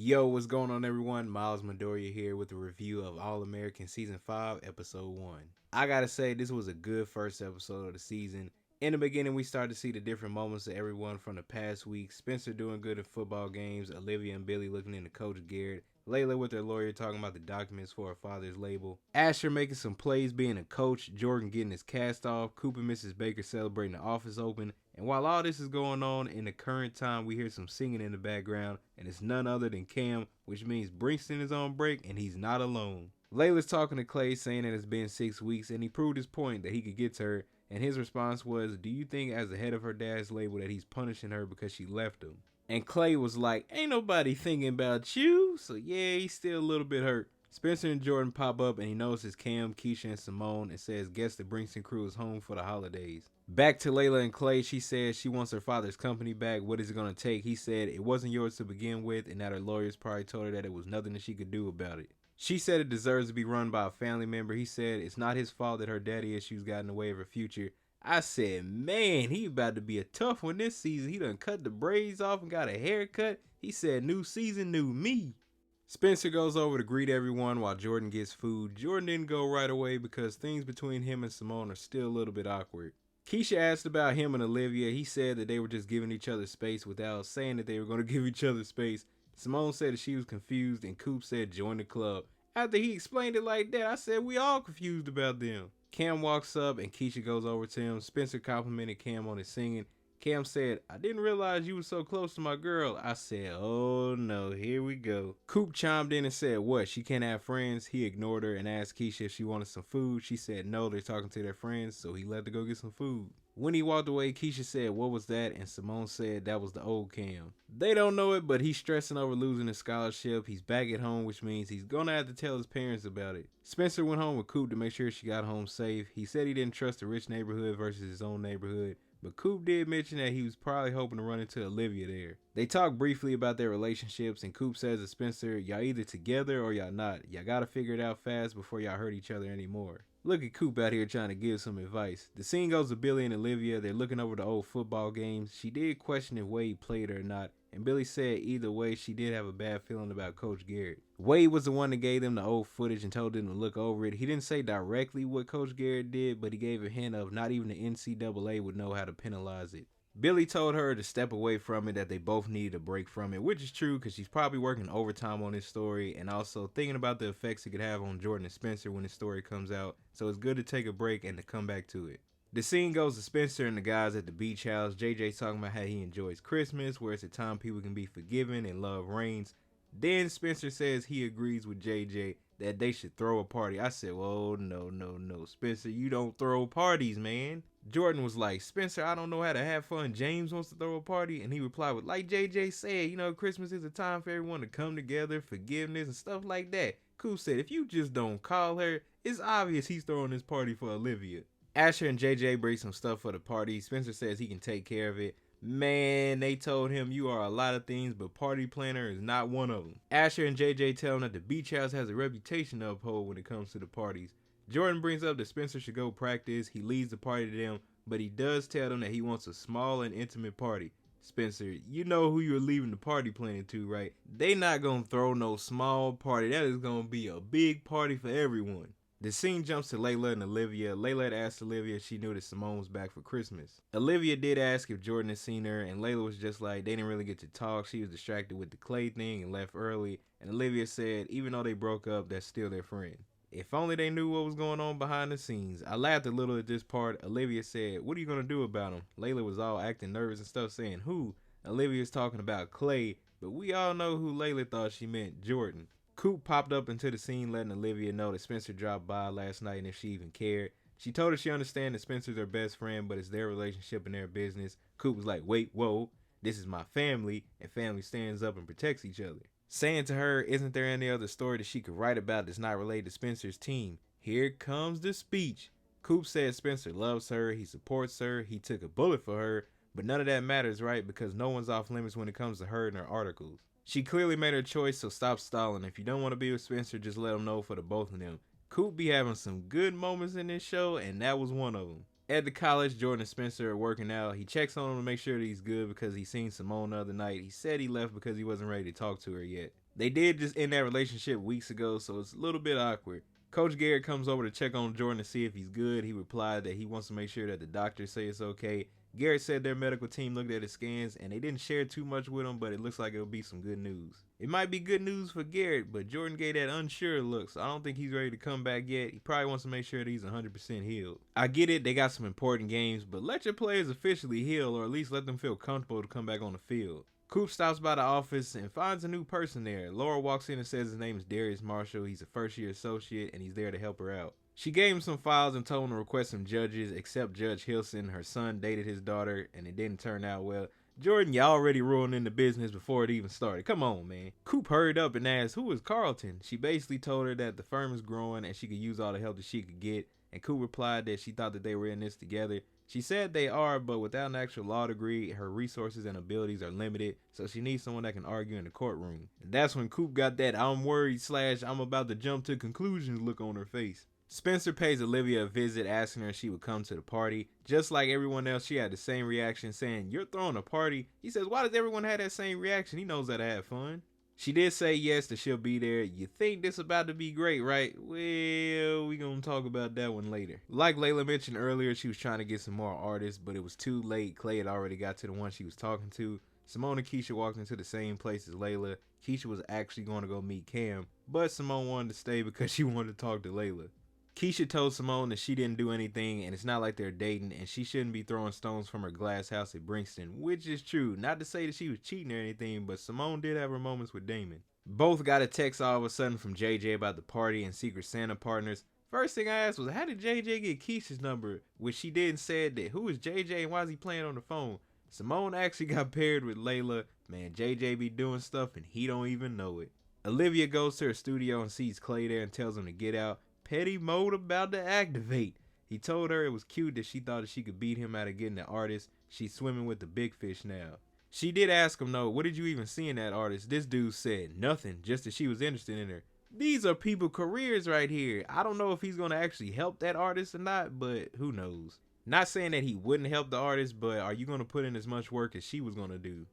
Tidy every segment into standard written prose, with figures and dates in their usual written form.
Yo, what's going on, everyone? Miles Midoriya here with a review of All American Season 5, Episode 1. I gotta say, this was a good first episode of the season. In the beginning, we started to see the different moments of everyone from the past week. Spencer doing good in football games, Olivia and Billy looking into Coach Garrett, Layla with her lawyer talking about the documents for her father's label, Asher making some plays being a coach, Jordan getting his cast off, Coop and Mrs. Baker celebrating the office open. And while all this is going on, in the current time, we hear some singing in the background, and it's none other than Cam, which means Brinkston is on break and he's not alone. Layla's talking to Clay, saying that it's been 6 weeks, and he proved his point that he could get to her, and his response was, do you think as the head of her dad's label that he's punishing her because she left him? And Clay was like, ain't nobody thinking about you, so yeah, he's still a little bit hurt. Spencer and Jordan pop up and he notices Cam, Keisha, and Simone and says, guess the Brinkston crew is home for the holidays. Back to Layla and Clay, she says she wants her father's company back. What is it going to take? He said it wasn't yours to begin with, and that her lawyers probably told her that it was nothing that she could do about it. She said it deserves to be run by a family member. He said it's not his fault that her daddy issues got in the way of her future. I said, man, he about to be a tough one this season. He done cut the braids off and got a haircut. He said, new season, new me. Spencer goes over to greet everyone while Jordan gets food. Jordan didn't go right away because things between him and Simone are still a little bit awkward. Keisha asked about him and Olivia. He said that they were just giving each other space without saying that they were going to give each other space. Simone said that she was confused, and Coop said join the club. After he explained it like that, I said we all confused about them. Cam walks up and Keisha goes over to him. Spencer complimented Cam on his singing. Cam said, I didn't realize you were so close to my girl. I said, oh no, here we go. Coop chimed in and said, what, she can't have friends? He ignored her and asked Keisha if she wanted some food. She said no, they're talking to their friends, so he let her go get some food. When he walked away, Keisha said, what was that? And Simone said that was the old Cam. They don't know it, but he's stressing over losing his scholarship. He's back at home, which means he's gonna have to tell his parents about it. Spencer went home with Coop to make sure she got home safe. He said he didn't trust the rich neighborhood versus his own neighborhood, but Coop did mention that he was probably hoping to run into Olivia there. They talked briefly about their relationships, and Coop says to Spencer, y'all either together or y'all not. Y'all gotta figure it out fast before y'all hurt each other anymore. Look at Coop out here trying to give some advice. The scene goes to Billy and Olivia. They're looking over the old football games. She did question if Wade played or not, and Billy said either way she did have a bad feeling about Coach Garrett. Wade was the one that gave them the old footage and told them to look over it. He didn't say directly what Coach Garrett did, but he gave a hint of not even the NCAA would know how to penalize it. Billy told her to step away from it, that they both needed a break from it, which is true because she's probably working overtime on this story and also thinking about the effects it could have on Jordan and Spencer when the story comes out, so it's good to take a break and to come back to it. The scene goes to Spencer and the guys at the beach house. JJ's talking about how he enjoys Christmas, where it's a time people can be forgiven and love reigns. Then Spencer says he agrees with JJ that they should throw a party. I said, well, no, Spencer, you don't throw parties, man. Jordan was like, Spencer, I don't know how to have fun. James wants to throw a party. And he replied with, like JJ said, Christmas is a time for everyone to come together, forgiveness and stuff like that. Coop said, if you just don't call her, it's obvious he's throwing this party for Olivia. Asher and JJ bring some stuff for the party. Spencer says he can take care of it. Man, they told him you are a lot of things, but party planner is not one of them. Asher and JJ tell him that the beach house has a reputation to uphold when it comes to the parties. Jordan brings up that Spencer should go practice. He leads the party to them, but he does tell them that he wants a small and intimate party. Spencer, you know who you're leaving the party planning to, right? They not gonna throw no small party. That is gonna be a big party for everyone. The scene jumps to Layla and Olivia. Layla had asked Olivia if she knew that Simone was back for Christmas. Olivia did ask if Jordan had seen her, and Layla was just like, they didn't really get to talk. She was distracted with the Clay thing and left early. And Olivia said, even though they broke up, that's still their friend. If only they knew what was going on behind the scenes. I laughed a little at this part. Olivia said, what are you going to do about him? Layla was all acting nervous and stuff, saying, who? Olivia's talking about Clay, but we all know who Layla thought she meant, Jordan. Coop popped up into the scene, letting Olivia know that Spencer dropped by last night and if she even cared. She told her she understands that Spencer's her best friend, but it's their relationship and their business. Coop was like, wait, whoa, this is my family, and family stands up and protects each other. Saying to her, isn't there any other story that she could write about that's not related to Spencer's team? Here comes the speech. Coop said Spencer loves her, he supports her, he took a bullet for her, but none of that matters, right? Because no one's off limits when it comes to her and her articles. She clearly made her choice, so stop stalling. If you don't want to be with Spencer, just let him know for the both of them. Coop be having some good moments in this show, and that was one of them. At the college, Jordan and Spencer are working out. He checks on him to make sure that he's good because he seen Simone the other night. He said he left because he wasn't ready to talk to her yet. They did just end that relationship weeks ago, so it's a little bit awkward. Coach Garrett comes over to check on Jordan to see if he's good. He replied that he wants to make sure that the doctors say it's okay. Garrett said their medical team looked at his scans and they didn't share too much with him, but it looks like it'll be some good news. It might be good news for Garrett, but Jordan gave that unsure look, so I don't think he's ready to come back yet. He probably wants to make sure that he's 100% healed. I get it, they got some important games, but let your players officially heal, or at least let them feel comfortable to come back on the field. Coop stops by the office and finds a new person there. Laura walks in and says his name is Darius Marshall. He's a first-year associate and he's there to help her out. She gave him some files and told him to request some judges, except Judge Hilson. Her son dated his daughter and it didn't turn out well. Jordan, you already ruining the business before it even started. Come on, man. Coop hurried up and asked, who is Carlton? She basically told her that the firm is growing and she could use all the help that she could get. And Coop replied that she thought that they were in this together. She said they are, but without an actual law degree, her resources and abilities are limited, so she needs someone that can argue in the courtroom. And that's when Coop got that I'm worried / I'm about to jump to conclusions look on her face. Spencer pays Olivia a visit, asking her if she would come to the party. Just like everyone else, she had the same reaction, saying, you're throwing a party? He says, why does everyone have that same reaction? He knows that I have fun. She did say yes, that she'll be there. You think this about to be great, right? Well, we gonna talk about that one later. Like Layla mentioned earlier, she was trying to get some more artists, but it was too late. Clay had already got to the one she was talking to. Simone and Keisha walked into the same place as Layla. Keisha was actually going to go meet Cam, but Simone wanted to stay because she wanted to talk to Layla. Keisha told Simone that she didn't do anything and it's not like they're dating and she shouldn't be throwing stones from her glass house at Brixton, which is true. Not to say that she was cheating or anything, but Simone did have her moments with Damon. Both got a text all of a sudden from JJ about the party and Secret Santa partners. First thing I asked was, how did JJ get Keisha's number? Which she did and said that, who is JJ and why is he playing on the phone? Simone actually got paired with Layla. Man, JJ be doing stuff and he don't even know it. Olivia goes to her studio and sees Clay there and tells him to get out. Petty mode about to activate. He told her it was cute that she thought that she could beat him out of getting the artist. She's swimming with the big fish now. She did ask him though, what did you even see in that artist? This dude said nothing, just that she was interested in her. These are people's careers right here. I don't know if he's going to actually help that artist or not, but who knows. Not saying that he wouldn't help the artist, but are you going to put in as much work as she was going to do?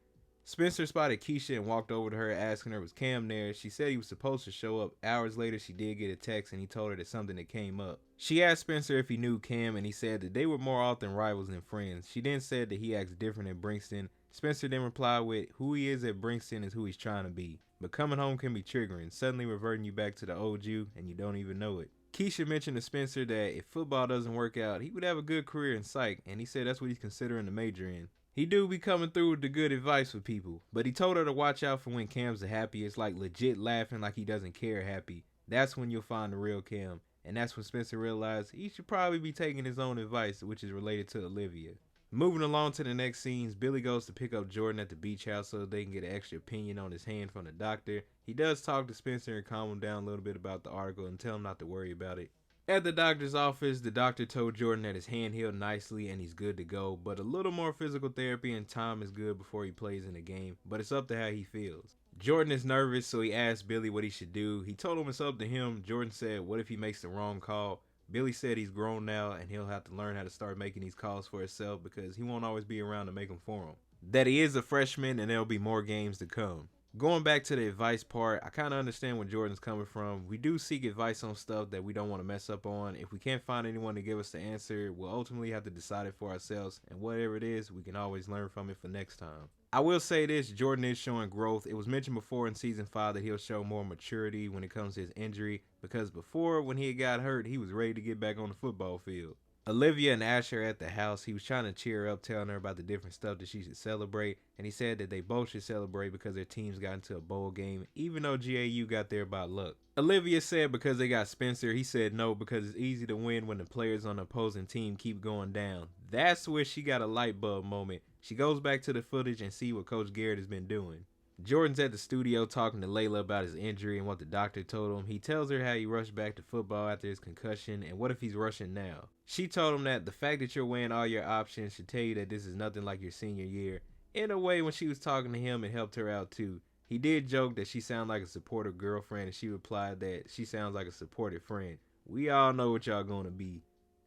Spencer spotted Keisha and walked over to her asking her was Cam there. She said he was supposed to show up. Hours later, she did get a text and he told her that something that came up. She asked Spencer if he knew Cam and he said that they were more often rivals than friends. She then said that he acts different at Brixton. Spencer then replied with, who he is at Brixton is who he's trying to be. But coming home can be triggering, suddenly reverting you back to the old you and you don't even know it. Keisha mentioned to Spencer that if football doesn't work out, he would have a good career in psych, and he said that's what he's considering to major in. He do be coming through with the good advice for people, but he told her to watch out for when Cam's the happiest, like legit laughing like he doesn't care happy. That's when you'll find the real Cam, and that's when Spencer realized he should probably be taking his own advice, which is related to Olivia. Moving along to the next scenes, Billy goes to pick up Jordan at the beach house so they can get an extra opinion on his hand from the doctor. He does talk to Spencer and calm him down a little bit about the article and tell him not to worry about it. At the doctor's office, the doctor told Jordan that his hand healed nicely and he's good to go, but a little more physical therapy and time is good before he plays in the game, but it's up to how he feels. Jordan is nervous, so he asked Billy what he should do. He told him it's up to him. Jordan said, what if he makes the wrong call? Billy said he's grown now and he'll have to learn how to start making these calls for himself because he won't always be around to make them for him. That he is a freshman and there'll be more games to come. Going back to the advice part, I kind of understand where Jordan's coming from. We do seek advice on stuff that we don't want to mess up on. If we can't find anyone to give us the answer, we'll ultimately have to decide it for ourselves. And whatever it is, we can always learn from it for next time. I will say this, Jordan is showing growth. It was mentioned before in season 5 that he'll show more maturity when it comes to his injury. Because before, when he got hurt, he was ready to get back on the football field. Olivia and Asher at the house. He was trying to cheer her up, telling her about the different stuff that she should celebrate. And he said that they both should celebrate because their teams got into a bowl game, even though GAU got there by luck. Olivia said because they got Spencer. He said no because it's easy to win when the players on the opposing team keep going down. That's where she got a light bulb moment. She goes back to the footage and see what Coach Garrett has been doing. Jordan's at the studio talking to Layla about his injury and what the doctor told him. He tells her how he rushed back to football after his concussion and what if he's rushing now. She told him that the fact that you're weighing all your options should tell you that this is nothing like your senior year. In a way, when she was talking to him, it helped her out too. He did joke that she sounded like a supportive girlfriend and she replied that she sounds like a supportive friend. We all know what y'all gonna be.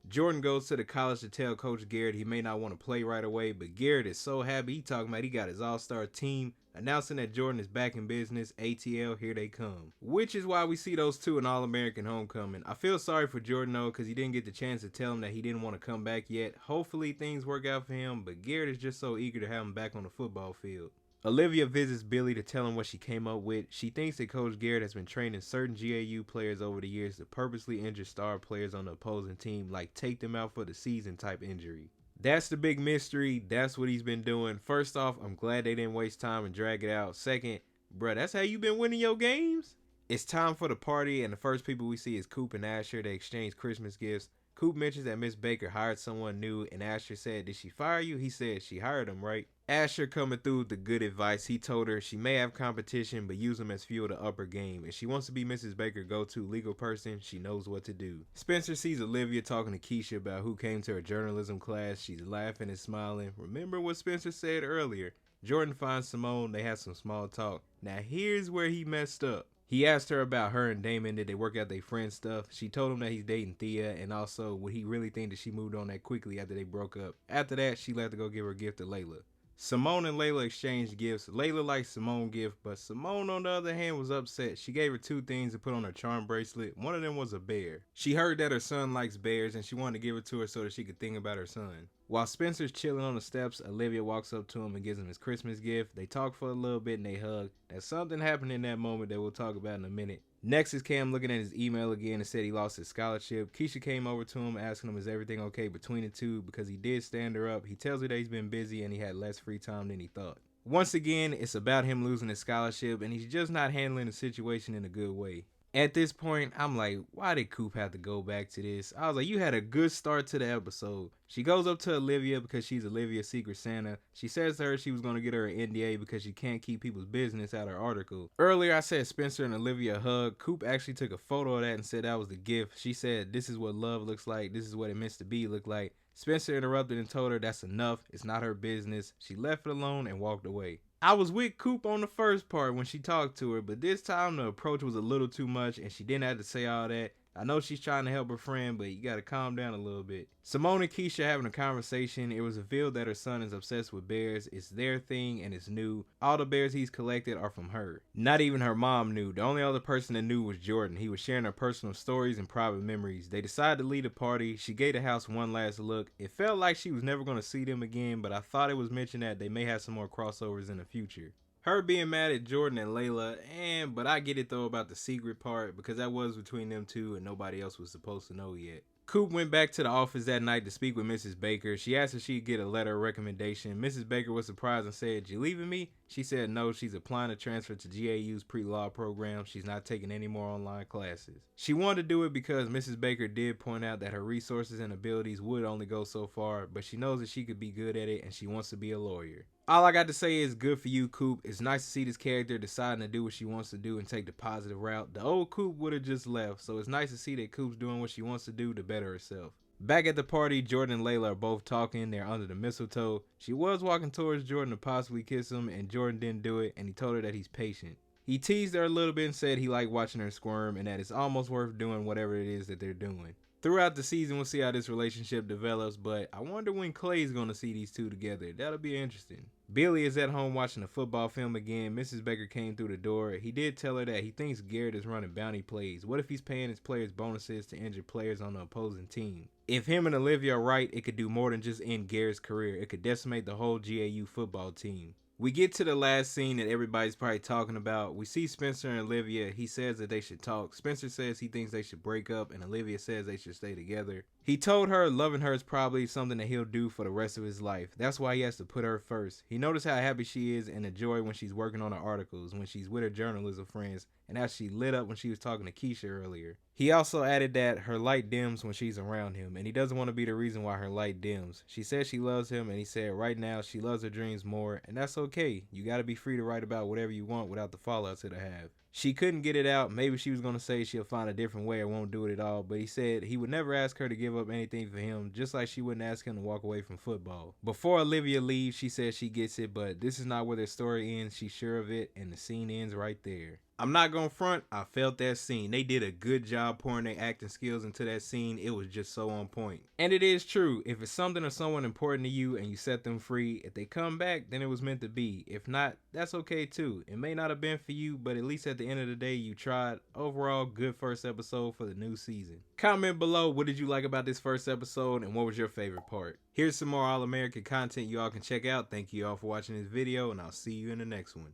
Jordan goes to the college to tell Coach Garrett he may not want to play right away, but Garrett is so happy. He talking about he got his all-star team, announcing that Jordan is back in business. ATL, here they come. Which is why we see those two in All-American Homecoming. I feel sorry for Jordan though, because he didn't get the chance to tell him that he didn't want to come back yet. Hopefully things work out for him, but Garrett is just so eager to have him back on the football field. Olivia visits Billy to tell him what she came up with. She thinks that Coach Garrett has been training certain GAU players over the years to purposely injure star players on the opposing team, like take them out for the season type injury. That's the big mystery. That's what he's been doing. First off, I'm glad they didn't waste time and drag it out. Second, bruh, that's how you been winning your games? It's time for the party, and the first people we see is Coop and Asher. They exchange Christmas gifts. Coop mentions that Miss Baker hired someone new, and Asher said, "Did she fire you?" He said, "She hired him, right?" Asher coming through with the good advice. He told her she may have competition, but use them as fuel to up her game. If she wants to be Mrs. Baker's go-to legal person, she knows what to do. Spencer sees Olivia talking to Keisha about who came to her journalism class. She's laughing and smiling. Remember what Spencer said earlier. Jordan finds Simone. They have some small talk. Now here's where he messed up. He asked her about her and Damon, did they work out their friend stuff. She told him that he's dating Thea, and also would he really think that she moved on that quickly after they broke up. After that, she left to go give her gift to Layla. Simone and Layla exchanged gifts. Layla liked Simone's gift, but Simone on the other hand was upset. She gave her two things to put on her charm bracelet. One of them was a bear. She heard that her son likes bears and she wanted to give it to her so that she could think about her son. While Spencer's chilling on the steps, Olivia walks up to him and gives him his Christmas gift. They talk for a little bit and they hug. Now something happened in that moment that we'll talk about in a minute. Next is Cam looking at his email again and said he lost his scholarship. Keisha came over to him asking him is everything okay between the two because he did stand her up. He tells her that he's been busy and he had less free time than he thought. Once again, it's about him losing his scholarship and he's just not handling the situation in a good way. At this point, I'm like, why did Coop have to go back to this? I was like, you had a good start to the episode. She goes up to Olivia because she's Olivia's Secret Santa. She says to her she was going to get her an NDA because she can't keep people's business out of her article. Earlier, I said Spencer and Olivia hug. Coop actually took a photo of that and said that was the gift. She said, this is what love looks like. This is what it meant to be look like. Spencer interrupted and told her that's enough. It's not her business. She left it alone and walked away. I was with Coop on the first part when she talked to her, but this time the approach was a little too much and she didn't have to say all that. I know she's trying to help her friend, but you gotta calm down a little bit. Simone and Keisha having a conversation. It was revealed that her son is obsessed with bears. It's their thing and it's new. All the bears he's collected are from her. Not even her mom knew. The only other person that knew was Jordan. He was sharing her personal stories and private memories. They decided to leave the party. She gave the house one last look. It felt like she was never going to see them again, but I thought it was mentioned that they may have some more crossovers in the future. Her being mad at Jordan and Layla, but I get it though about the secret part because that was between them two and nobody else was supposed to know yet. Coop went back to the office that night to speak with Mrs. Baker. She asked if she'd get a letter of recommendation. Mrs. Baker was surprised and said, "You leaving me?" She said no, she's applying to transfer to GAU's pre-law program. She's not taking any more online classes. She wanted to do it because Mrs. Baker did point out that her resources and abilities would only go so far, but she knows that she could be good at it and she wants to be a lawyer. All I got to say is good for you, Coop. It's nice to see this character deciding to do what she wants to do and take the positive route. The old Coop would have just left, so it's nice to see that Coop's doing what she wants to do to better herself. Back at the party, Jordan and Layla are both talking. They're under the mistletoe. She was walking towards Jordan to possibly kiss him, and Jordan didn't do it, and he told her that he's patient. He teased her a little bit and said he liked watching her squirm and that it's almost worth doing whatever it is that they're doing. Throughout the season, we'll see how this relationship develops, but I wonder when Clay's going to see these two together. That'll be interesting. Billy is at home watching a football film again. Mrs. Baker came through the door. He did tell her that he thinks Garrett is running bounty plays. What if he's paying his players bonuses to injure players on the opposing team? If him and Olivia are right, it could do more than just end Garrett's career. It could decimate the whole GAU football team. We get to the last scene that everybody's probably talking about. We see Spencer and Olivia. He says that they should talk. Spencer says he thinks they should break up, and Olivia says they should stay together. He told her loving her is probably something that he'll do for the rest of his life. That's why he has to put her first. He noticed how happy she is and the joy when she's working on her articles, when she's with her journalism friends, and how she lit up when she was talking to Keisha earlier. He also added that her light dims when she's around him, and he doesn't want to be the reason why her light dims. She says she loves him, and he said right now she loves her dreams more, and that's okay. You gotta be free to write about whatever you want without the fallouts it'll have. She couldn't get it out. Maybe she was going to say she'll find a different way or won't do it at all, but he said he would never ask her to give up anything for him, just like she wouldn't ask him to walk away from football. Before Olivia leaves, she says she gets it, but this is not where their story ends. She's sure of it, and the scene ends right there. I'm not gonna front, I felt that scene. They did a good job pouring their acting skills into that scene. It was just so on point. And it is true, if it's something or someone important to you and you set them free, if they come back, then it was meant to be. If not, that's okay too. It may not have been for you, but at least at the end of the day, you tried. Overall, good first episode for the new season. Comment below, what did you like about this first episode and what was your favorite part? Here's some more All American content you all can check out. Thank you all for watching this video, and I'll see you in the next one.